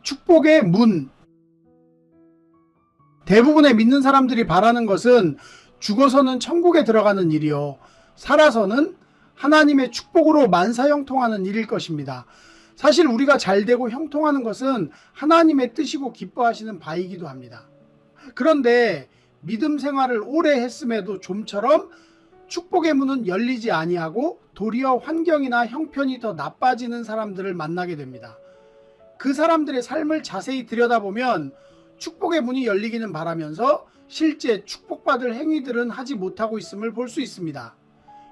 축복의 문. 대부분의 믿는 사람들이 바라는 것은 죽어서는 천국에 들어가는 일이요, 살아서는 하나님의 축복으로 만사형통하는 일일 것입니다. 사실 우리가 잘되고 형통하는 것은 하나님의 뜻이고 기뻐하시는 바이기도 합니다. 그런데 믿음 생활을 오래 했음에도 좀처럼 축복의 문은 열리지 아니하고 도리어 환경이나 형편이 더 나빠지는 사람들을 만나게 됩니다. 그 사람들의 삶을 자세히 들여다보면 축복의 문이 열리기는 바라면서 실제 축복받을 행위들은 하지 못하고 있음을 볼 수 있습니다.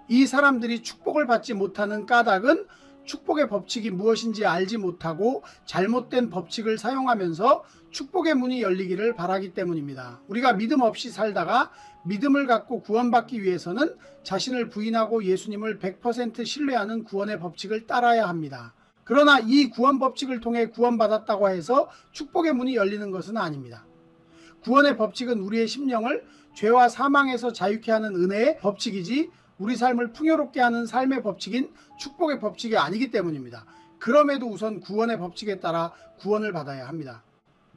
이 사람들이 축복을 받지 못하는 까닭은 축복의 법칙이 무엇인지 알지 못하고 잘못된 법칙을 사용하면서 축복의 문이 열리기를 바라기 때문입니다. 우리가 믿음 없이 살다가 믿음을 갖고 구원받기 위해서는 자신을 부인하고 예수님을 100% 신뢰하는 구원의 법칙을 따라야 합니다. 그러나 이 구원 법칙을 통해 구원받았다고 해서 축복의 문이 열리는 것은 아닙니다. 구원의 법칙은 우리의 심령을 죄와 사망에서 자유케 하는 은혜의 법칙이지 우리 삶을 풍요롭게 하는 삶의 법칙인 축복의 법칙이 아니기 때문입니다. 그럼에도 우선 구원의 법칙에 따라 구원을 받아야 합니다.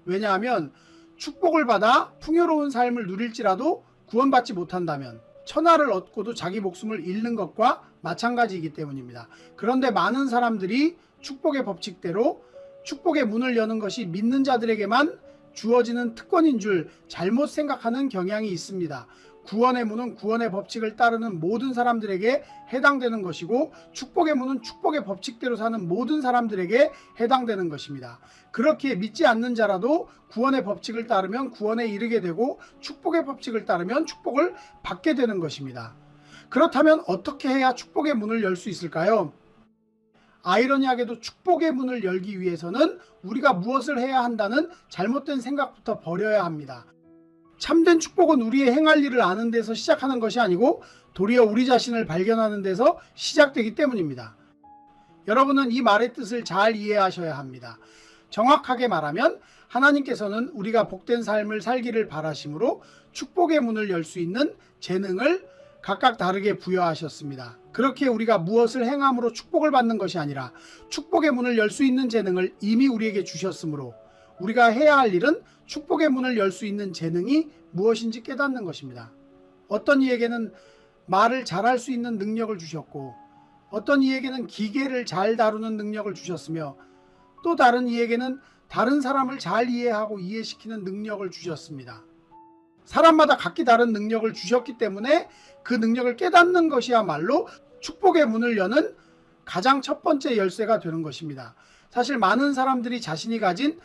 왜냐하면 축복을 받아 풍요로운 삶을 누릴지라도 구원받지 못한다면 천하를 얻고도 자기 목숨을 잃는 것과 마찬가지이기 때문입니다. 그런데 많은 사람들이 축복의 법칙대로 축복의 문을 여는 것이 믿는 자들에게만 주어지는 특권인 줄 잘못 생각하는 경향이 있습니다. 구원의 문은 구원의 법칙을 따르는 모든 사람들에게 해당되는 것이고 축복의 문은 축복의 법칙대로 사는 모든 사람들에게 해당되는 것입니다. 그렇게 믿지 않는 자라도 구원의 법칙을 따르면 구원에 이르게 되고 축복의 법칙을 따르면 축복을 받게 되는 것입니다. 그렇다면 어떻게 해야 축복의 문을 열 수 있을까요? 아이러니하게도 축복의 문을 열기 위해서는 우리가 무엇을 해야 한다는 잘못된 생각부터 버려야 합니다. 참된 축복은 우리의 행할 일을 아는 데서 시작하는 것이 아니고 도리어 우리 자신을 발견하는 데서 시작되기 때문입니다. 여러분은 이 말의 뜻을 잘 이해하셔야 합니다. 정확하게 말하면 하나님께서는 우리가 복된 삶을 살기를 바라심으로 축복의 문을 열 수 있는 재능을 각각 다르게 부여하셨습니다. 그렇게 우리가 무엇을 행함으로 축복을 받는 것이 아니라 축복의 문을 열 수 있는 재능을 이미 우리에게 주셨으므로 우리가 해야 할 일은 축복의 문을 열 수 있는 재능이 무엇인지 깨닫는 것입니다. 어떤 이에게는 말을 잘할 수 있는 능력을 주셨고 어떤 이에게는 기계를 잘 다루는 능력을 주셨으며 또 다른 이에게는 다른 사람을 잘 이해하고 이해시키는 능력을 주셨습니다. 사람마다 각기 다른 능력을 주셨기 때문에 그 능력을 깨닫는 것이야말로 축복의 문을 여는 가장 첫 번째 열쇠가 되는 것입니다. 사실 많은 사람들이 자신이 가진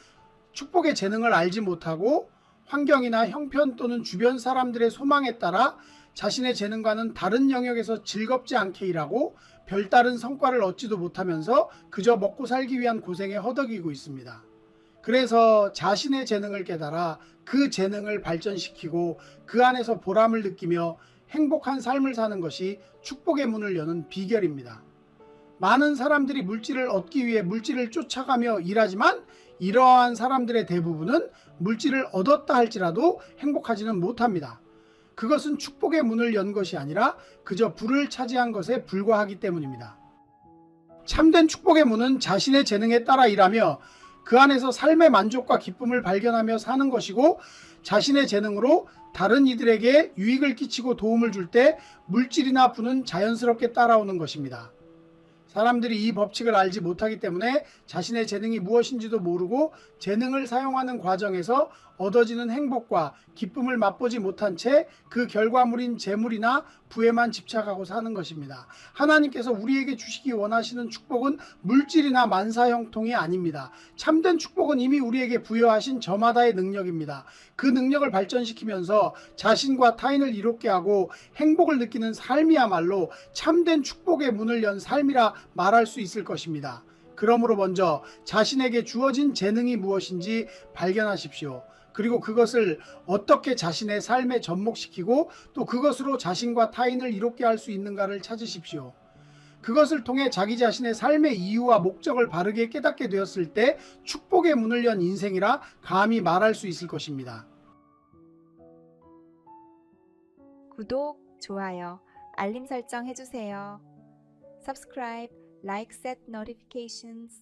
축복의 재능을 알지 못하고 환경이나 형편 또는 주변 사람들의 소망에 따라 자신의 재능과는 다른 영역에서 즐겁지 않게 일하고 별다른 성과를 얻지도 못하면서 그저 먹고 살기 위한 고생에 허덕이고 있습니다. 그래서 자신의 재능을 깨달아 그 재능을 발전시키고 그 안에서 보람을 느끼며 행복한 삶을 사는 것이 축복의 문을 여는 비결입니다. 많은 사람들이 물질을 얻기 위해 물질을 쫓아가며 일하지만 이러한 사람들의 대부분은 물질을 얻었다 할지라도 행복하지는 못합니다. 그것은 축복의 문을 연 것이 아니라 그저 불을 차지한 것에 불과하기 때문입니다. 참된 축복의 문은 자신의 재능에 따라 일하며 그 안에서 삶의 만족과 기쁨을 발견하며 사는 것이고 자신의 재능으로 다른 이들에게 유익을 끼치고 도움을 줄 때 물질이나 부는 자연스럽게 따라오는 것입니다. 사람들이 이 법칙을 알지 못하기 때문에 자신의 재능이 무엇인지도 모르고 재능을 사용하는 과정에서 얻어지는 행복과 기쁨을 맛보지 못한 채 그 결과물인 재물이나 부에만 집착하고 사는 것입니다. 하나님께서 우리에게 주시기 원하시는 축복은 물질이나 만사형통이 아닙니다. 참된 축복은 이미 우리에게 부여하신 저마다의 능력입니다. 그 능력을 발전시키면서 자신과 타인을 이롭게 하고 행복을 느끼는 삶이야말로 참된 축복의 문을 연 삶이라 말할 수 있을 것입니다. 그러므로 먼저 자신에게 주어진 재능이 무엇인지 발견하십시오. 그리고 그것을 어떻게 자신의 삶에 접목시키고 또 그것으로 자신과 타인을 이롭게 할 수 있는가를 찾으십시오. 그것을 통해 자기 자신의 삶의 이유와 목적을 바르게 깨닫게 되었을 때 축복의 문을 연 인생이라 감히 말할 수 있을 것입니다. 구독, 좋아요, 알림 설정 해주세요. Subscribe, like, set notifications.